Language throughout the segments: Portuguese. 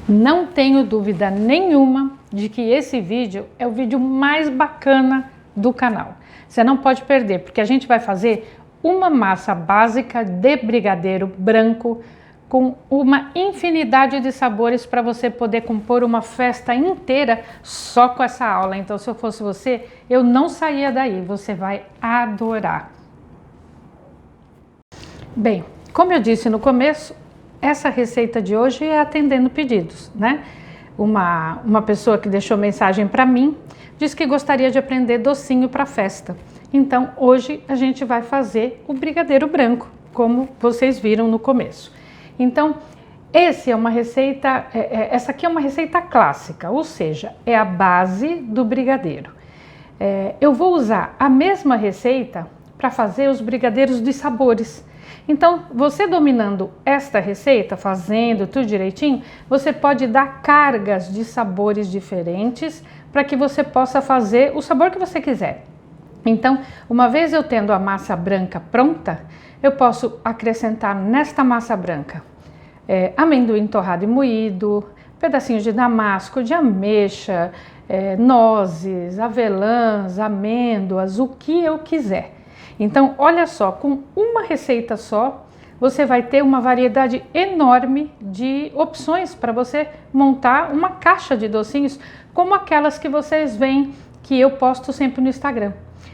Não tenho dúvida nenhuma de que esse vídeo é o vídeo mais bacana do canal. Você não pode perder, porque a gente vai fazer uma massa básica de brigadeiro branco com uma infinidade de sabores para você poder compor uma festa inteira só com essa aula. Então, se eu fosse você, eu não saía daí, você vai adorar. Bem, como eu disse no começo, essa receita de hoje é atendendo pedidos, né? Uma pessoa que deixou mensagem para mim disse que gostaria de aprender docinho para festa. Então, hoje a gente vai fazer o brigadeiro branco, como vocês viram no começo. Então, essa aqui é uma receita clássica, ou seja, é a base do brigadeiro. Eu vou usar a mesma receita para fazer os brigadeiros de sabores. Então, você dominando esta receita, fazendo tudo direitinho, você pode dar cargas de sabores diferentes para que você possa fazer o sabor que você quiser. Então, uma vez eu tendo a massa branca pronta, eu posso acrescentar nesta massa branca amendoim torrado e moído, pedacinhos de damasco, de ameixa, nozes, avelãs, amêndoas, o que eu quiser. Então, olha só, com uma receita só, você vai ter uma variedade enorme de opções para você montar uma caixa de docinhos, como aquelas que vocês veem que eu posto sempre no Instagram.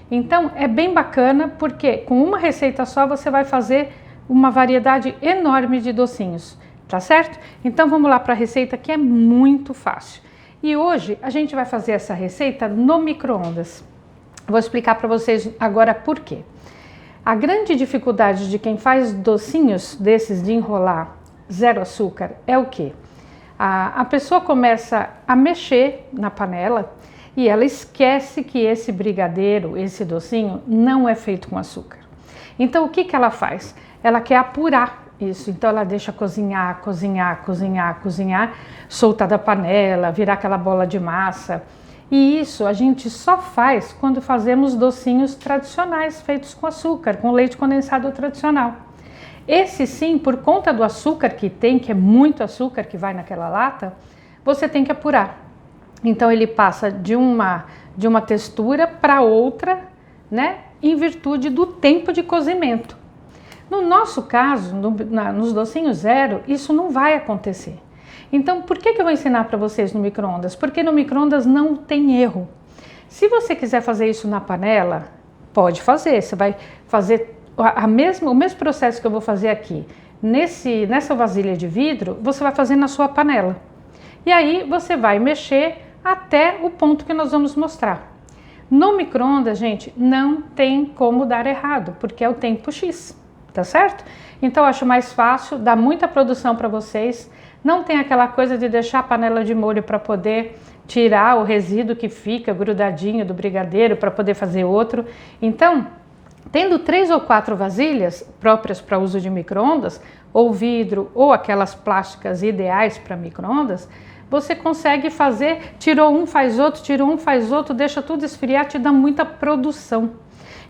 Então, é bem bacana porque com uma receita só você vai fazer uma variedade enorme de docinhos, tá certo? Então, vamos lá para a receita que é muito fácil. E hoje a gente vai fazer essa receita no micro-ondas. Vou explicar para vocês agora por quê. A grande dificuldade de quem faz docinhos desses de enrolar zero açúcar é o quê? A pessoa começa a mexer na panela e ela esquece que esse brigadeiro, esse docinho, não é feito com açúcar. Então, o que ela faz? Ela quer apurar isso, então ela deixa cozinhar, soltar da panela, virar aquela bola de massa. E isso a gente só faz quando fazemos docinhos tradicionais feitos com açúcar, com leite condensado tradicional. Esse sim, por conta do açúcar que tem, que é muito açúcar que vai naquela lata, você tem que apurar. Então ele passa de uma textura para outra, né, em virtude do tempo de cozimento. No nosso caso, nos docinhos zero, isso não vai acontecer. Então, por que eu vou ensinar para vocês no micro-ondas? Porque no micro-ondas não tem erro. Se você quiser fazer isso na panela, pode fazer. Você vai fazer o mesmo processo que eu vou fazer aqui. Nessa vasilha de vidro, você vai fazer na sua panela. E aí, você vai mexer até o ponto que nós vamos mostrar. No micro-ondas, gente, não tem como dar errado, porque é o tempo X, tá certo? Então, eu acho mais fácil, dá muita produção para vocês. Não tem aquela coisa de deixar a panela de molho para poder tirar o resíduo que fica grudadinho do brigadeiro para poder fazer outro. Então, tendo 3 ou 4 vasilhas próprias para uso de micro-ondas, ou vidro, ou aquelas plásticas ideais para micro-ondas, você consegue fazer, tirou um, faz outro, deixa tudo esfriar, te dá muita produção.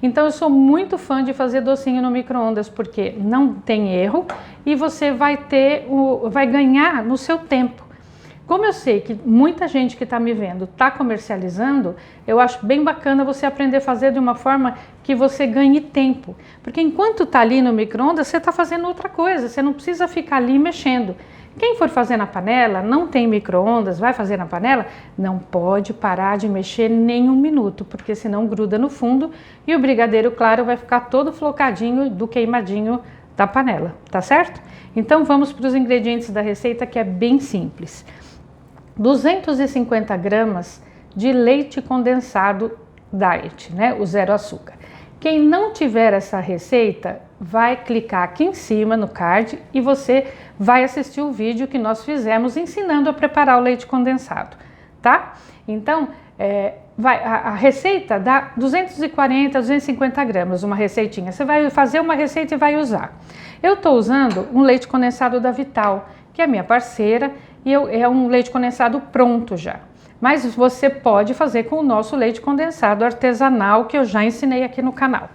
Então, eu sou muito fã de fazer docinho no micro-ondas, porque não tem erro e você vai ganhar no seu tempo. Como eu sei que muita gente que está me vendo está comercializando, eu acho bem bacana você aprender a fazer de uma forma que você ganhe tempo. Porque enquanto está ali no micro-ondas, você está fazendo outra coisa, você não precisa ficar ali mexendo. Quem for fazer na panela, não tem micro-ondas, vai fazer na panela, não pode parar de mexer nem um minuto, porque senão gruda no fundo e o brigadeiro, claro, vai ficar todo flocadinho do queimadinho da panela, tá certo? Então vamos para os ingredientes da receita, que é bem simples. 250 gramas de leite condensado diet, né? O zero açúcar. Quem não tiver essa receita, vai clicar aqui em cima no card e você vai assistir o vídeo que nós fizemos ensinando a preparar o leite condensado, tá? Então, a receita dá 240 a 250 gramas, uma receitinha. Você vai fazer uma receita e vai usar. Eu estou usando um leite condensado da Vital, que é minha parceira, e é um leite condensado pronto já. Mas você pode fazer com o nosso leite condensado artesanal, que eu já ensinei aqui no canal.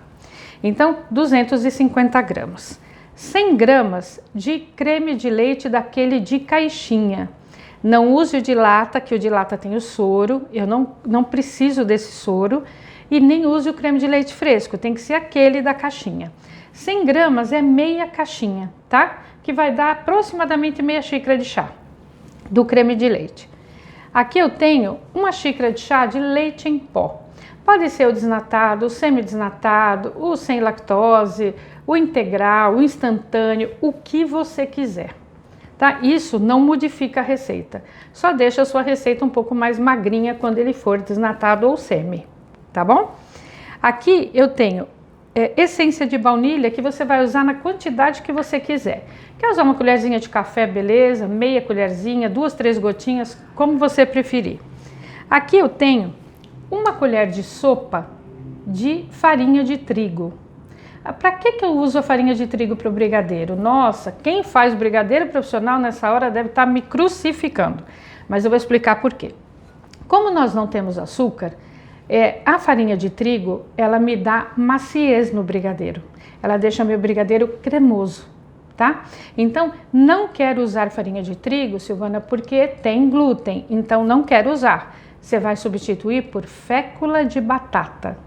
Então, 250 gramas. 100 gramas de creme de leite daquele de caixinha. Não use o de lata, que o de lata tem o soro, eu não preciso desse soro, e nem use o creme de leite fresco, tem que ser aquele da caixinha. 100 gramas é meia caixinha, tá? Que vai dar aproximadamente meia xícara de chá do creme de leite. Aqui eu tenho uma xícara de chá de leite em pó. Pode ser o desnatado, o semidesnatado, o sem lactose, o integral, o instantâneo, o que você quiser. Tá? Isso não modifica a receita, só deixa a sua receita um pouco mais magrinha quando ele for desnatado ou semi, tá bom? Aqui eu tenho essência de baunilha que você vai usar na quantidade que você quiser. Quer usar uma colherzinha de café, beleza? Meia colherzinha, 2, 3 gotinhas, como você preferir. Aqui eu tenho uma colher de sopa de farinha de trigo. Para que eu uso a farinha de trigo para o brigadeiro? Nossa, quem faz brigadeiro profissional nessa hora deve estar me crucificando, mas eu vou explicar por quê. Como nós não temos açúcar, a farinha de trigo, ela me dá maciez no brigadeiro, ela deixa meu brigadeiro cremoso, tá? Então, não quero usar farinha de trigo, Silvana, porque tem glúten, então não quero usar. Você vai substituir por fécula de batata.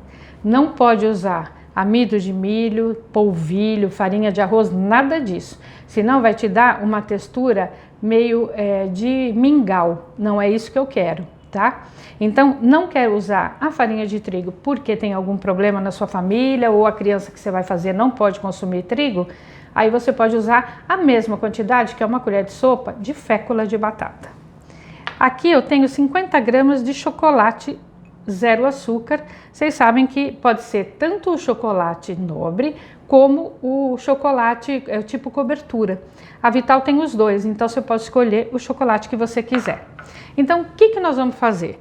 Não pode usar amido de milho, polvilho, farinha de arroz, nada disso. Senão vai te dar uma textura meio de mingau. Não é isso que eu quero, tá? Então, não quero usar a farinha de trigo porque tem algum problema na sua família ou a criança que você vai fazer não pode consumir trigo. Aí você pode usar a mesma quantidade, que é uma colher de sopa, de fécula de batata. Aqui eu tenho 50 gramas de chocolate zero açúcar. Vocês sabem que pode ser tanto o chocolate nobre como o chocolate tipo cobertura. A Vital tem os dois, então você pode escolher o chocolate que você quiser. Então, o que nós vamos fazer?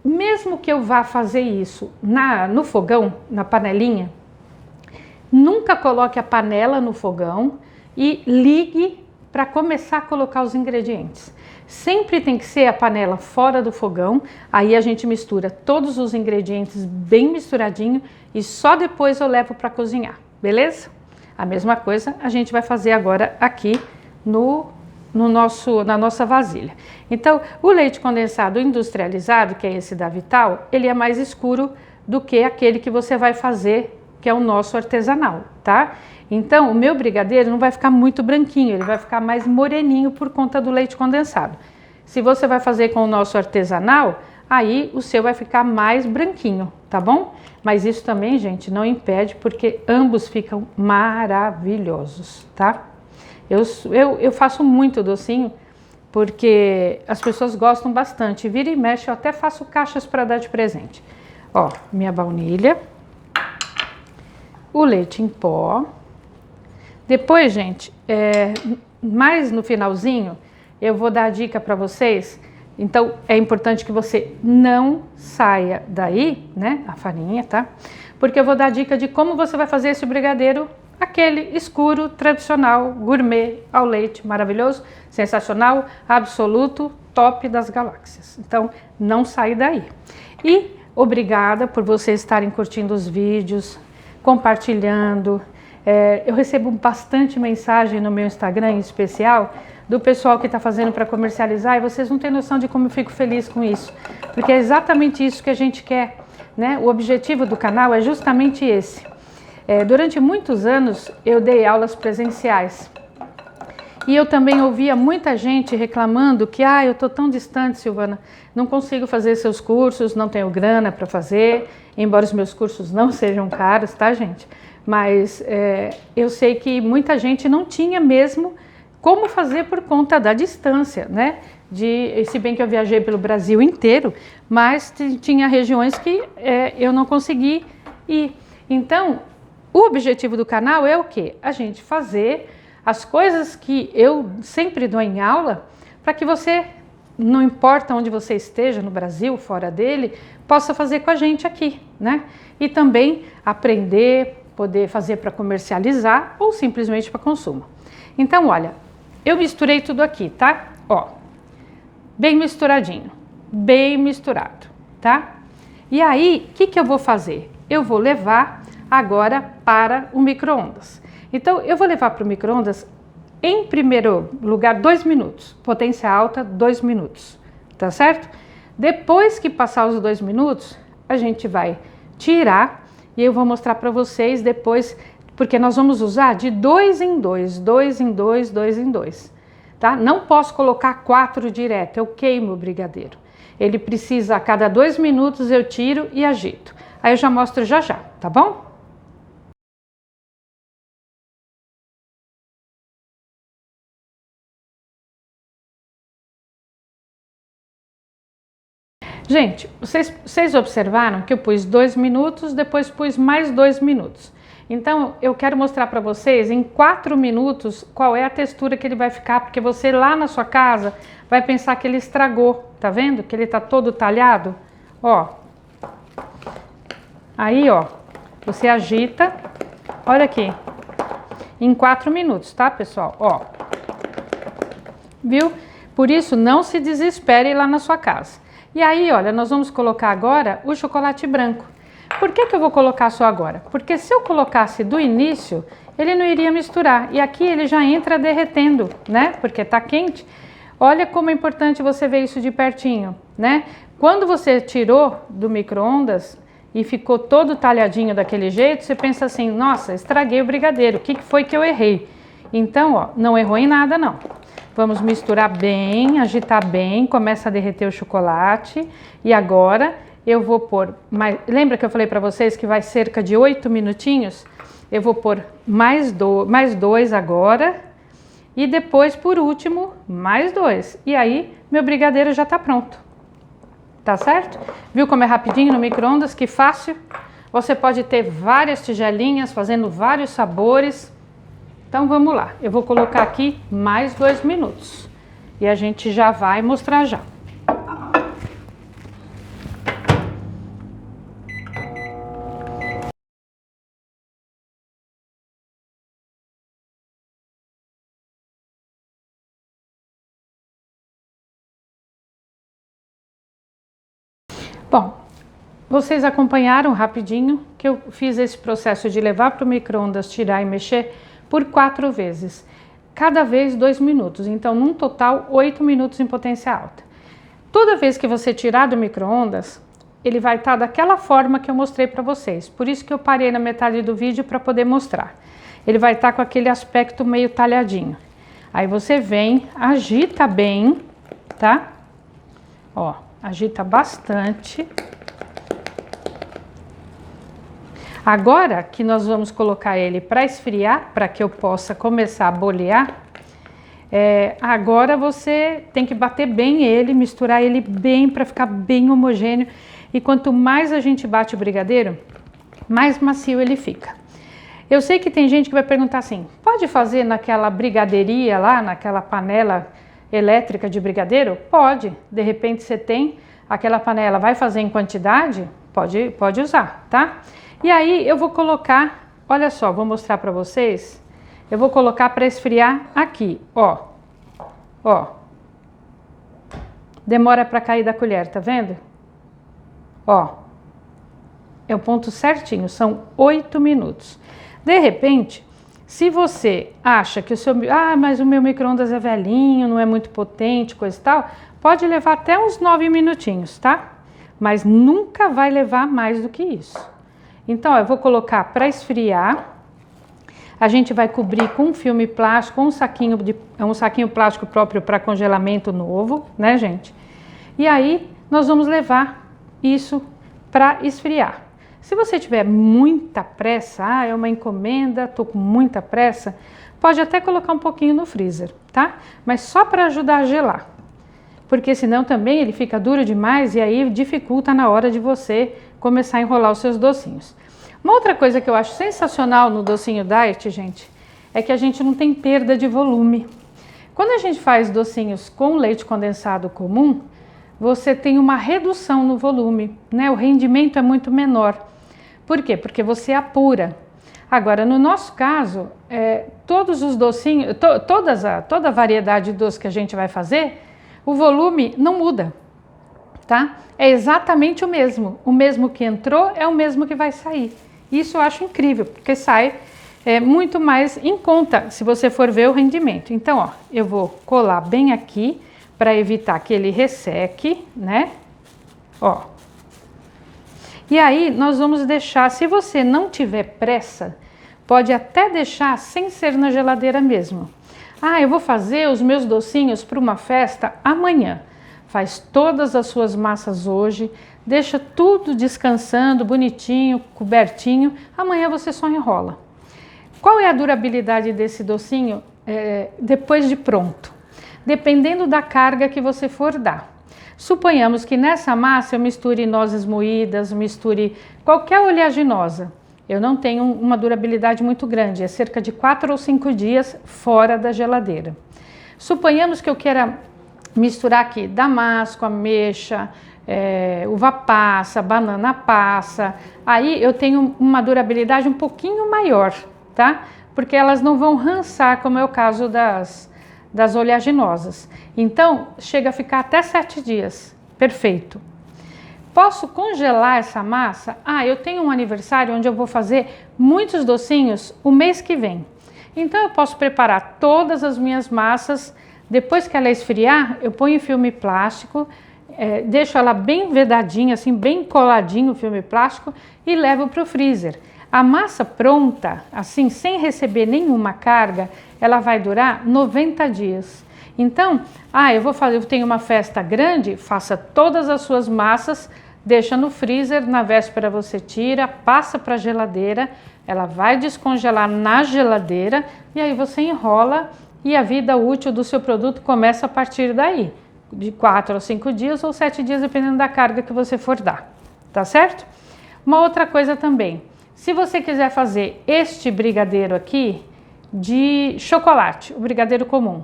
Mesmo que eu vá fazer isso no fogão, na panelinha, nunca coloque a panela no fogão e ligue para começar a colocar os ingredientes. Sempre tem que ser a panela fora do fogão, aí a gente mistura todos os ingredientes bem misturadinho e só depois eu levo para cozinhar, beleza? A mesma coisa a gente vai fazer agora aqui na nossa vasilha. Então, o leite condensado industrializado, que é esse da Vital, ele é mais escuro do que aquele que você vai fazer, que é o nosso artesanal, tá? Então, o meu brigadeiro não vai ficar muito branquinho, ele vai ficar mais moreninho por conta do leite condensado. Se você vai fazer com o nosso artesanal, aí o seu vai ficar mais branquinho, tá bom? Mas isso também, gente, não impede, porque ambos ficam maravilhosos, tá? Eu faço muito docinho, porque as pessoas gostam bastante. Vira e mexe, eu até faço caixas para dar de presente. Ó, minha baunilha, o leite em pó. Depois, gente, mais no finalzinho, eu vou dar a dica para vocês. Então, é importante que você não saia daí, né, a farinha, tá? Porque eu vou dar a dica de como você vai fazer esse brigadeiro, aquele escuro, tradicional, gourmet, ao leite, maravilhoso, sensacional, absoluto, top das galáxias. Então, não sai daí. E obrigada por vocês estarem curtindo os vídeos, compartilhando. Eu recebo bastante mensagem no meu Instagram em especial do pessoal que está fazendo para comercializar, e vocês não têm noção de como eu fico feliz com isso, porque é exatamente isso que a gente quer, né? O objetivo do canal é justamente esse. Durante muitos anos eu dei aulas presenciais e eu também ouvia muita gente reclamando que eu estou tão distante, Silvana, não consigo fazer seus cursos, não tenho grana para fazer, embora os meus cursos não sejam caros, tá, gente? Mas eu sei que muita gente não tinha mesmo como fazer por conta da distância, né? Se bem que eu viajei pelo Brasil inteiro, mas tinha regiões que eu não consegui ir. Então, o objetivo do canal é o quê? A gente fazer as coisas que eu sempre dou em aula, para que você, não importa onde você esteja, no Brasil, fora dele, possa fazer com a gente aqui, né? E também aprender, poder fazer para comercializar ou simplesmente para consumo. Então, olha, eu misturei tudo aqui, tá? Ó, bem misturadinho, bem misturado, tá? E aí, o que eu vou fazer? Eu vou levar agora para o micro-ondas. Então, eu vou levar para o micro-ondas em primeiro lugar 2 minutos, potência alta 2 minutos, tá certo? Depois que passar os 2 minutos, a gente vai tirar e eu vou mostrar para vocês depois, porque nós vamos usar de 2 em 2, 2 em 2, 2 em 2, tá? Não posso colocar 4 direto, eu queimo o brigadeiro. Ele precisa, a cada 2 minutos eu tiro e agito. Aí eu já mostro já, tá bom? Gente, vocês observaram que eu pus 2 minutos, depois pus mais 2 minutos. Então, eu quero mostrar para vocês em 4 minutos qual é a textura que ele vai ficar, porque você lá na sua casa vai pensar que ele estragou, tá vendo? Que ele tá todo talhado, ó. Aí, ó, você agita, olha aqui, em 4 minutos, tá, pessoal? Ó, viu? Por isso, não se desespere lá na sua casa. E aí, olha, nós vamos colocar agora o chocolate branco. Por que eu vou colocar só agora? Porque se eu colocasse do início, ele não iria misturar. E aqui ele já entra derretendo, né? Porque tá quente. Olha como é importante você ver isso de pertinho, né? Quando você tirou do micro-ondas e ficou todo talhadinho daquele jeito, você pensa assim, nossa, estraguei o brigadeiro, o que foi que eu errei? Então, ó, não errou em nada não. Vamos misturar bem, agitar bem, começa a derreter o chocolate e agora eu vou pôr, lembra que eu falei para vocês que vai cerca de 8 minutinhos? Eu vou pôr mais 2 agora e depois, por último, mais 2. E aí, meu brigadeiro já tá pronto, tá certo? Viu como é rapidinho no micro-ondas, que fácil? Você pode ter várias tigelinhas fazendo vários sabores. Então vamos lá, eu vou colocar aqui mais 2 minutos e a gente já vai mostrar já. Bom, vocês acompanharam rapidinho que eu fiz esse processo de levar para o micro-ondas, tirar e mexer por 4 vezes, cada vez 2 minutos, então num total 8 minutos em potência alta. Toda vez que você tirar do micro-ondas, ele vai estar daquela forma que eu mostrei para vocês, por isso que eu parei na metade do vídeo para poder mostrar. Ele vai estar com aquele aspecto meio talhadinho. Aí você vem, agita bem, tá? Ó, agita bastante. Agora que nós vamos colocar ele para esfriar, para que eu possa começar a bolear, agora você tem que bater bem ele, misturar ele bem para ficar bem homogêneo. E quanto mais a gente bate o brigadeiro, mais macio ele fica. Eu sei que tem gente que vai perguntar assim, pode fazer naquela brigadeiria lá, naquela panela elétrica de brigadeiro? Pode, de repente você tem aquela panela, vai fazer em quantidade? Pode usar, tá? E aí eu vou colocar, olha só, vou mostrar para vocês, eu vou colocar para esfriar aqui, ó, ó, demora para cair da colher, tá vendo? Ó, é o ponto certinho, são 8 minutos. De repente, se você acha que o seu, mas o meu micro-ondas é velhinho, não é muito potente, coisa e tal, pode levar até uns 9 minutinhos, tá? Mas nunca vai levar mais do que isso. Então, eu vou colocar para esfriar, a gente vai cobrir com um filme plástico, um saquinho plástico próprio para congelamento novo, né, gente? E aí, nós vamos levar isso para esfriar. Se você tiver muita pressa, é uma encomenda, tô com muita pressa, pode até colocar um pouquinho no freezer, tá? Mas só para ajudar a gelar. Porque senão também ele fica duro demais e aí dificulta na hora de você começar a enrolar os seus docinhos. Uma outra coisa que eu acho sensacional no docinho diet, gente, é que a gente não tem perda de volume. Quando a gente faz docinhos com leite condensado comum, você tem uma redução no volume, né? O rendimento é muito menor. Por quê? Porque você apura. Agora, no nosso caso, todos os docinhos, toda a variedade de doce que a gente vai fazer, o volume não muda, tá? É exatamente o mesmo que entrou é o mesmo que vai sair. Isso eu acho incrível, porque sai muito mais em conta se você for ver o rendimento. Então, ó, eu vou colar bem aqui para evitar que ele resseque, né? Ó. E aí nós vamos deixar, se você não tiver pressa, pode até deixar sem ser na geladeira mesmo. Ah, eu vou fazer os meus docinhos para uma festa amanhã. Faz todas as suas massas hoje, deixa tudo descansando, bonitinho, cobertinho. Amanhã você só enrola. Qual é a durabilidade desse docinho depois de pronto? Dependendo da carga que você for dar. Suponhamos que nessa massa eu misture nozes moídas, misture qualquer oleaginosa. Eu não tenho uma durabilidade muito grande, é cerca de 4 ou 5 dias fora da geladeira. Suponhamos que eu queira misturar aqui damasco, ameixa, uva passa, banana passa. Aí eu tenho uma durabilidade um pouquinho maior, tá? Porque elas não vão rançar, como é o caso das oleaginosas. Então, chega a ficar até 7 dias. Perfeito. Posso congelar essa massa? Ah, eu tenho um aniversário onde eu vou fazer muitos docinhos o mês que vem. Então, eu posso preparar todas as minhas massas. Depois que ela esfriar, eu ponho filme plástico, deixo ela bem vedadinha, assim, bem coladinho o filme plástico e levo para o freezer. A massa pronta, assim, sem receber nenhuma carga, ela vai durar 90 dias. Então, eu tenho uma festa grande, faça todas as suas massas, deixa no freezer, na véspera você tira, passa para a geladeira, ela vai descongelar na geladeira e aí você enrola e a vida útil do seu produto começa a partir daí, de 4 a 5 dias ou 7 dias, dependendo da carga que você for dar, tá certo? Uma outra coisa também, se você quiser fazer este brigadeiro aqui de chocolate, o brigadeiro comum,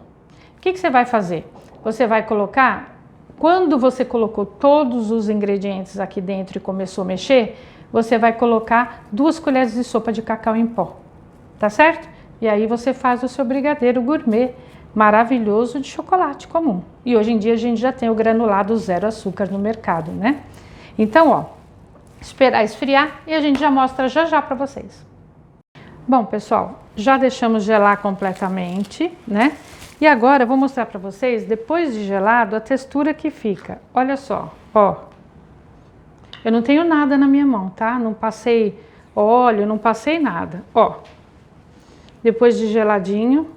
o que você vai fazer? Você vai colocar, quando você colocou todos os ingredientes aqui dentro e começou a mexer, você vai colocar 2 colheres de sopa de cacau em pó, tá certo? E aí você faz o seu brigadeiro gourmet maravilhoso de chocolate comum. E hoje em dia a gente já tem o granulado 0 açúcar no mercado, né? Então, ó, esperar esfriar e a gente já mostra já para vocês. Bom, pessoal, já deixamos gelar completamente, né? E agora eu vou mostrar para vocês, depois de gelado, a textura que fica. Olha só, ó. Eu não tenho nada na minha mão, tá? Não passei óleo, não passei nada, ó. Depois de geladinho.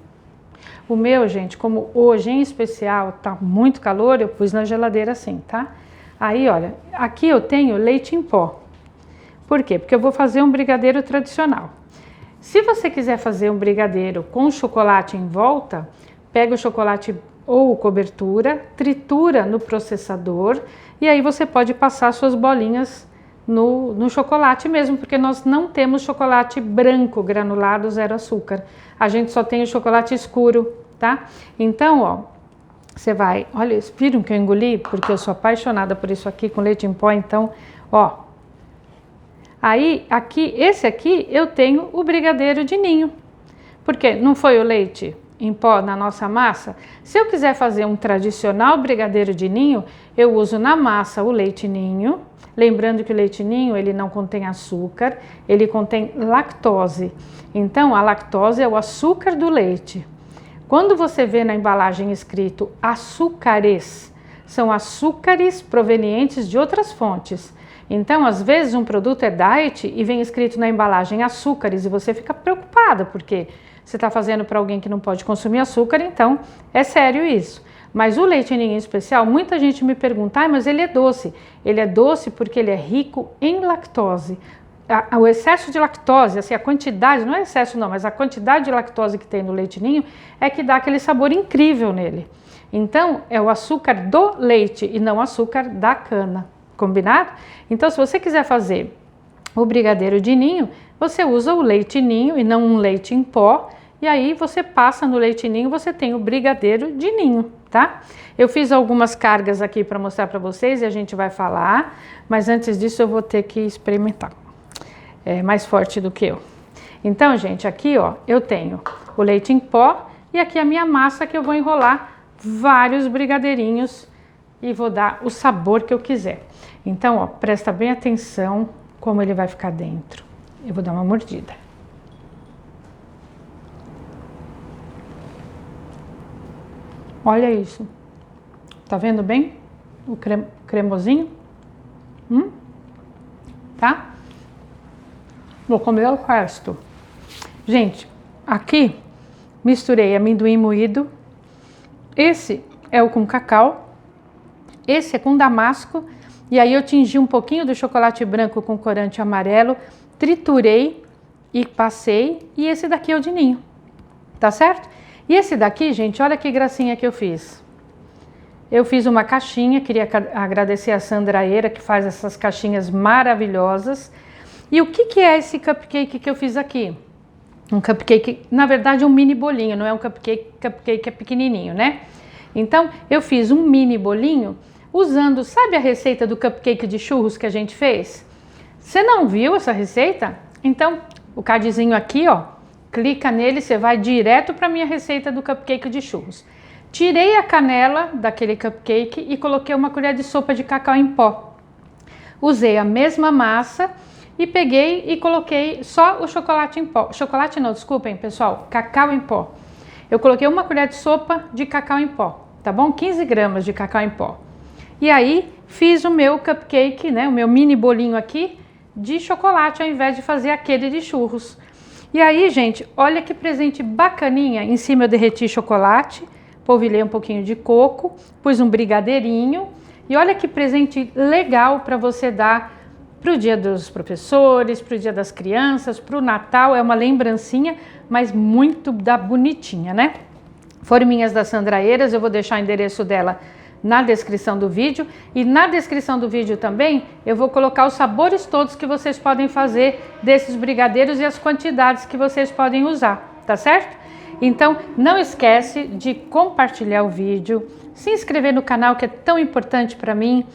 O meu, gente, como hoje em especial tá muito calor, eu pus na geladeira assim, tá? Aí, olha, aqui eu tenho leite em pó. Por quê? Porque eu vou fazer um brigadeiro tradicional. Se você quiser fazer um brigadeiro com chocolate em volta, pega o chocolate ou cobertura, tritura no processador e aí você pode passar suas bolinhas no chocolate mesmo, porque nós não temos chocolate branco granulado 0 açúcar. A gente só tem o chocolate escuro, tá? Então, ó, você vai... Olha, viram que eu engoli? Porque eu sou apaixonada por isso aqui com leite em pó, então, ó. Aí, esse aqui eu tenho o brigadeiro de ninho. Porque não foi o leite em pó na nossa massa? Se eu quiser fazer um tradicional brigadeiro de ninho, eu uso na massa o leite ninho. Lembrando que o leite ninho, ele não contém açúcar, ele contém lactose. Então, a lactose é o açúcar do leite. Quando você vê na embalagem escrito açúcares, são açúcares provenientes de outras fontes. Então, às vezes, um produto é diet e vem escrito na embalagem açúcares e você fica preocupada, porque você está fazendo para alguém que não pode consumir açúcar, então é sério isso. Mas o leite ninho em especial, muita gente me pergunta, mas ele é doce. Ele é doce porque ele é rico em lactose. O excesso de lactose, assim, a quantidade, não é excesso não, mas a quantidade de lactose que tem no leite ninho é que dá aquele sabor incrível nele. Então, é o açúcar do leite e não o açúcar da cana, combinado? Então, se você quiser fazer o brigadeiro de ninho, você usa o leite ninho e não um leite em pó, e aí você passa no leite ninho, você tem o brigadeiro de ninho, tá? Eu fiz algumas cargas aqui para mostrar para vocês e a gente vai falar, mas antes disso eu vou ter que experimentar. É mais forte do que eu. Então, gente, aqui, ó, eu tenho o leite em pó e aqui a minha massa que eu vou enrolar vários brigadeirinhos e vou dar o sabor que eu quiser. Então, ó, presta bem atenção como ele vai ficar dentro. Eu vou dar uma mordida. Olha isso. Tá vendo bem? O cremosinho. Tá? Vou comer o resto. Gente, aqui misturei amendoim moído. Esse é o com cacau. Esse é com damasco. E aí eu tingi um pouquinho do chocolate branco com corante amarelo. Triturei e passei. E esse daqui é o de ninho. Tá certo? E esse daqui, gente, olha que gracinha que eu fiz. Eu fiz uma caixinha, queria agradecer a Sandra Eira, que faz essas caixinhas maravilhosas. E o que é esse cupcake que eu fiz aqui? Um cupcake, na verdade, um mini bolinho, não é um cupcake é pequenininho, né? Então, eu fiz um mini bolinho usando, sabe a receita do cupcake de churros que a gente fez? Você não viu essa receita? Então, o cardzinho aqui, ó, clica nele, você vai direto para a minha receita do cupcake de churros. Tirei a canela daquele cupcake e coloquei uma colher de sopa de cacau em pó. Usei a mesma massa e peguei e coloquei só o chocolate em pó. Chocolate não, desculpem, pessoal, cacau em pó. Eu coloquei uma colher de sopa de cacau em pó, tá bom? 15 gramas de cacau em pó. E aí fiz o meu cupcake, né, o meu mini bolinho aqui de chocolate ao invés de fazer aquele de churros. E aí, gente, olha que presente bacaninha. Em cima eu derreti chocolate, polvilhei um pouquinho de coco, pus um brigadeirinho. E olha que presente legal para você dar para o dia dos professores, para o dia das crianças, para o Natal. É uma lembrancinha, mas muito da bonitinha, né? Forminhas da Sandra Eiras, eu vou deixar o endereço dela na descrição do vídeo. E na descrição do vídeo também eu vou colocar os sabores todos que vocês podem fazer desses brigadeiros e as quantidades que vocês podem usar, tá certo? Então não esquece de compartilhar o vídeo, se inscrever no canal que é tão importante para mim,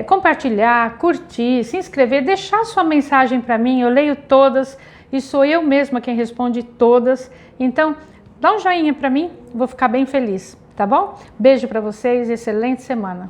compartilhar, curtir, se inscrever, deixar sua mensagem para mim, eu leio todas e sou eu mesma quem responde todas. Então dá um joinha para mim, vou ficar bem feliz. Tá bom? Beijo para vocês, excelente semana.